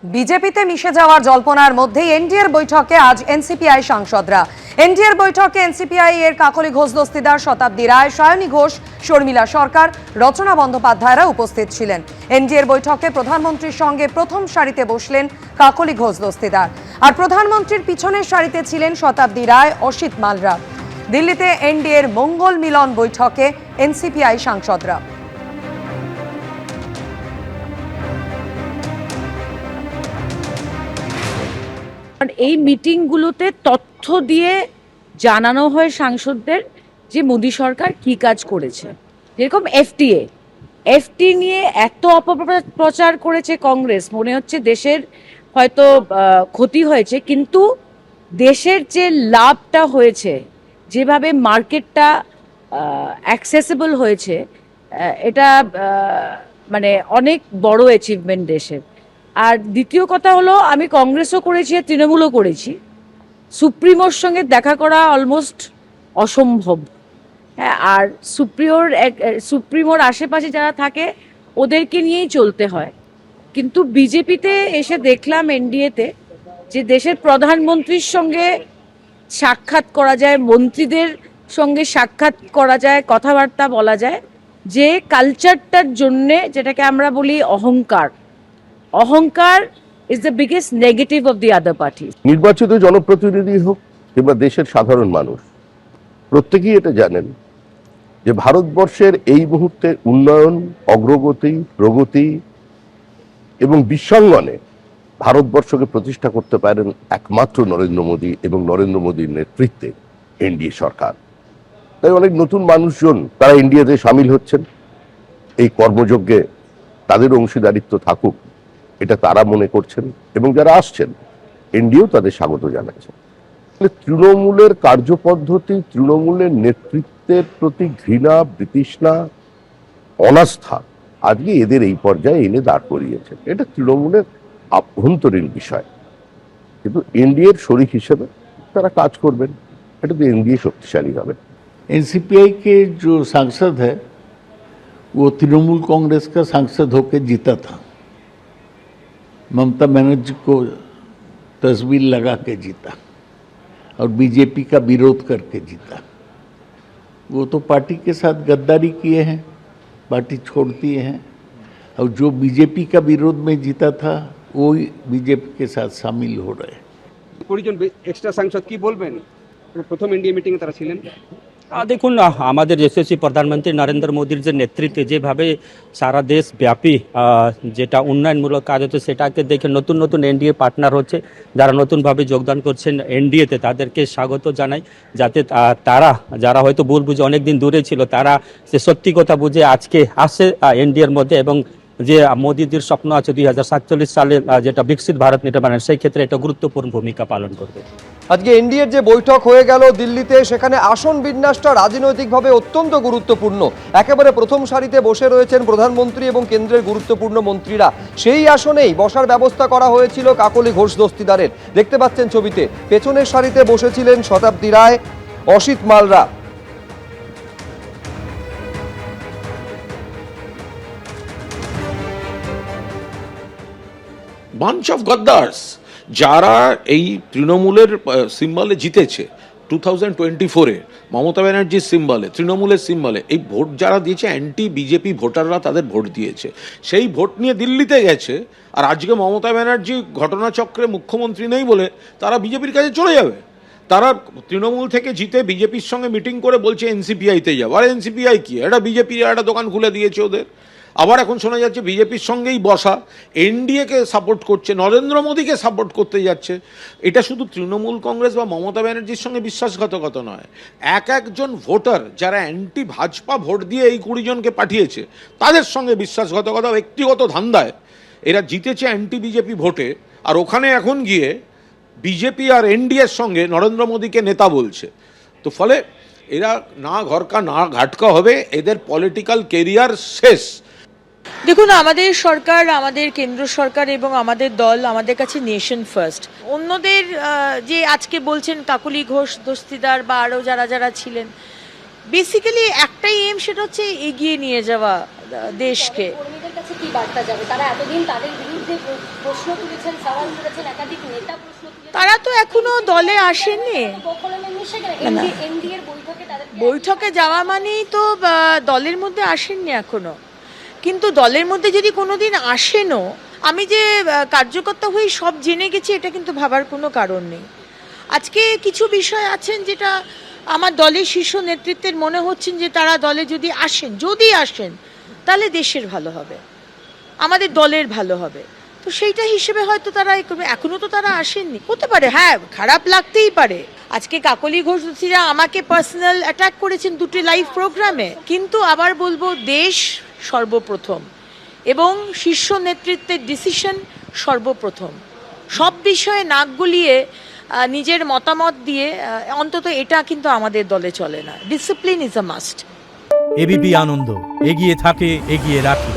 বিজেপিতে মিশে যাওয়ার জল্পনার মধ্যেই এনডিএর বৈঠকে আজ এনসিপিআই সাংসদরা। এনডিএর বৈঠকে এনসিপিআই এর কাকলি ঘোষ দস্তিদার, শতাব্দী রায়, সায়নী ঘোষ, শর্মিলা সরকার, রচনা বন্দ্যোপাধ্যায়রা উপস্থিত ছিলেন। এনডিএর বৈঠকে প্রধানমন্ত্রীর সঙ্গে প্রথম সারিতে বসলেন কাকলি ঘোষ দস্তিদার, আর প্রধানমন্ত্রীর পিছনের সারিতে ছিলেন শতাব্দী রায়, অসিত মালরা। দিল্লিতে এনডিএর মঙ্গল মিলন বৈঠকে এনসিপিআই সাংসদরা। এই মিটিংগুলোতে তথ্য দিয়ে জানানো হয় সাংসদদের যে মোদী সরকার কি কাজ করেছে। যেরকম এফটি নিয়ে এত অপপ্রচার করেছে কংগ্রেস, মনে হচ্ছে দেশের হয়তো ক্ষতি হয়েছে, কিন্তু দেশের যে লাভটা হয়েছে, যেভাবে মার্কেটটা অ্যাক্সেসিবল হয়েছে, এটা মানে অনেক বড় অ্যাচিভমেন্ট দেশের। আর দ্বিতীয় কথা হলো, আমি কংগ্রেসও করেছি, তৃণমূলও করেছি। সুপ্রিমোর সঙ্গে দেখা করা অলমোস্ট অসম্ভব। হ্যাঁ, আর সুপ্রিমোর আশেপাশে যারা থাকে ওদেরকে নিয়েই চলতে হয়। কিন্তু বিজেপিতে এসে দেখলাম এনডিএতে যে দেশের প্রধানমন্ত্রীর সঙ্গে সাক্ষাৎ করা যায়, মন্ত্রীদের সঙ্গে সাক্ষাৎ করা যায়, কথাবার্তা বলা যায়, যে কালচারটার জন্যে যেটাকে আমরা বলি অহংকার is the biggest negative of the other parties. নির্বাচিত জনপ্রতিনিধি হোক কিংবা দেশের সাধারণ মানুষ, প্রত্যেকেই এটা জানেন যে ভারতবর্ষের এই মুহূর্তে উন্নয়ন, অগ্রগতি, প্রগতি এবং বিশ্বাঙ্গনে ভারতবর্ষকে প্রতিষ্ঠা করতে পারেন একমাত্র নরেন্দ্র মোদী এবং নরেন্দ্র মোদীর নেতৃত্বে এনডিএ সরকার। তাই অনেক নতুন মানুষজন তারা এনডিএতে সামিল হচ্ছেন। এই কর্মযজ্ঞে তাদের অংশীদারিত্ব থাকুক, এটা তারা মনে করছেন, এবং যারা আসছেন এনডিএও তাদের স্বাগত জানাচ্ছে। তৃণমূলের কার্যপদ্ধতি, তৃণমূলের নেতৃত্বের প্রতি ঘৃণা, বিতৃষ্ণা, অনাস্থা আজকে এদের এই পর্যায়ে এনে দাঁড় করিয়েছে। এটা তৃণমূলের আভ্যন্তরীণ বিষয়, কিন্তু এনডিএর শরিক হিসেবে তারা কাজ করবেন, এটা তো এনডিএ শক্তিশালী হবে। एनसीपीआई के जो सांसद है वो तृणमूल कांग्रेस का सांसद होकर जीता था, ममता बनर्जी को तस्वीर लगा के जीता और बीजेपी का विरोध करके जीता। वो तो पार्टी के साथ गद्दारी किए हैं, पार्टी छोड़ दिए हैं, और जो बीजेपी का विरोध में जीता था वो बीजेपी के साथ शामिल हो रहे हैं। 20 জন এক্সট্রা সাংসদ কি বলবেন? প্রথম এনডিএ মিটিংয়ে তারা ছিলেন। দেখুন, আমাদের যশস্বী প্রধানমন্ত্রী নরেন্দ্র মোদীর যে নেতৃত্বে যেভাবে সারা দেশ ব্যাপী যেটা উন্নয়নমূলক কাজ হচ্ছে, সেটাকে দেখে নতুন নতুন এনডিএ পার্টনার হচ্ছে, যারা নতুনভাবে যোগদান করছেন এনডিএতে, তাদেরকে স্বাগত জানাই। যাতে তারা যারা হয়তো ভুল বুঝে অনেকদিন দূরে ছিল, তারা সে সত্যি কথা বুঝে আজকে আসে এনডিএর মধ্যে, এবং যে মোদীজির স্বপ্ন আছে 2047 সালে যেটা বিকশিত ভারত নির্মাণের, সেই ক্ষেত্রে এটা গুরুত্বপূর্ণ ভূমিকা পালন করবে। আজকে এনডিএর যে বৈঠক হয়ে গেল দিল্লিতে, সেখানে আসন বিন্যাসটা রাজনৈতিকভাবে অত্যন্ত গুরুত্বপূর্ণ। একেবারে প্রথম সারিতে বসে রয়েছেন প্রধানমন্ত্রী এবং কেন্দ্রের গুরুত্বপূর্ণ মন্ত্রীরা। সেই আসনেই বসার ব্যবস্থা করা হয়েছিল কাকলি ঘোষ দস্তিদারের। দেখতে পাচ্ছেন ছবিতে, পেছনের সারিতে বসেছিলেন শতাব্দী রায়, অসিত মালরা। বাঞ্চ অফ গদ্দার্স, যারা এই তৃণমূলের সিম্বলে জিতেছে 2024-এ, মমতা ব্যানার্জির সিম্বলে, তৃণমূলের সিম্বলে এই ভোট যারা দিয়েছে, অ্যান্টি বিজেপি ভোটাররা তাদের ভোট দিয়েছে। সেই ভোট নিয়ে দিল্লিতে গেছে, আর আজকে মমতা ব্যানার্জি ঘটনাচক্রে মুখ্যমন্ত্রী নেই বলে তারা বিজেপির কাছে চলে যাবে। তারা তৃণমূল থেকে জিতে বিজেপির সঙ্গে মিটিং করে বলছে এনসিপিআইতে যাবে। আর এনসিপিআই কি, এটা বিজেপির একটা দোকান খুলে দিয়েছে ওদের। আবার এখন শোনা যাচ্ছে বিজেপির সঙ্গেই বসা, এনডিএকে সাপোর্ট করছে, নরেন্দ্র মোদীকে সাপোর্ট করতে যাচ্ছে। এটা শুধু তৃণমূল কংগ্রেস বা মমতা ব্যানার্জির সঙ্গে বিশ্বাসঘাতকতা নয়, একজন ভোটার যারা অ্যান্টি ভাজপা ভোট দিয়ে এই 20 জনকে পাঠিয়েছে, তাদের সঙ্গে বিশ্বাসঘাতকতা, ব্যক্তিগত ধান্দায় এরা জিতেছে অ্যান্টি বিজেপি ভোটে, আর ওখানে এখন গিয়ে বিজেপি আর এনডিএর সঙ্গে নরেন্দ্র মোদীকে নেতা বলছে। তো ফলে এরা না ঘরকা না ঘাটকা হবে, এদের পলিটিক্যাল কেরিয়ার শেষ। দেখুন, আমাদের সরকার, আমাদের কেন্দ্র সরকার এবং আমাদের দল, আমাদের কাছে নেশন ফার্স্ট। অন্যদের যে আজকে বলছেন কাকলি ঘোষ দস্তিদার বা আরও যারা যারা ছিলেন, বেসিক্যালি একটাই এম, সেটা হচ্ছে এগিয়ে নিয়ে যাওয়া দেশকে। কর্মীদের কাছে কি বার্তা যাবে? তারা এতদিন তাদের বিরুদ্ধে বিরুদ্ধে প্রশ্ন তুলেছেন, সওয়াল করেছেন, একাধিক নেতা প্রশ্ন তুলেছেন। তারা তো এখনো দলে আসেননি। এনডিএর বৈঠকে তাদের বৈঠকে যাওয়া মানেই তো দলের মধ্যে আসেননি এখনো। কিন্তু দলের মধ্যে যদি কোনোদিন আসেনও, আমি যে কার্যকর্তা হয়ে সব জেনে গেছি এটা কিন্তু ভাবার কোনো কারণ নেই। আজকে কিছু বিষয় আছেন যেটা আমার দলের শীর্ষ নেতৃত্বের মনে হচ্ছেন যে তারা দলে যদি আসেন তাহলে দেশের ভালো হবে, আমাদের দলের ভালো হবে। তো সেইটা হিসেবে হয়তো তারা করবে। এখনো তো তারা আসেননি, হতে পারে হ্যাঁ খারাপ লাগতেই পারে। আজকে কাকলি ঘোষরা আমাকে পার্সোনাল অ্যাটাক করেছেন দুটি লাইভ প্রোগ্রামে, কিন্তু আবার বলবো দেশ সর্বপ্রথম এবং শীর্ষ নেতৃত্বের ডিসিশন সর্বপ্রথম। সব বিষয়ে নাক গলিয়ে নিজের মতামত দিয়ে অন্তত এটা কিন্তু আমাদের দলে চলে না। Discipline is a must. ABP Ananda, এগিয়ে থাকে, এগিয়ে রাখে।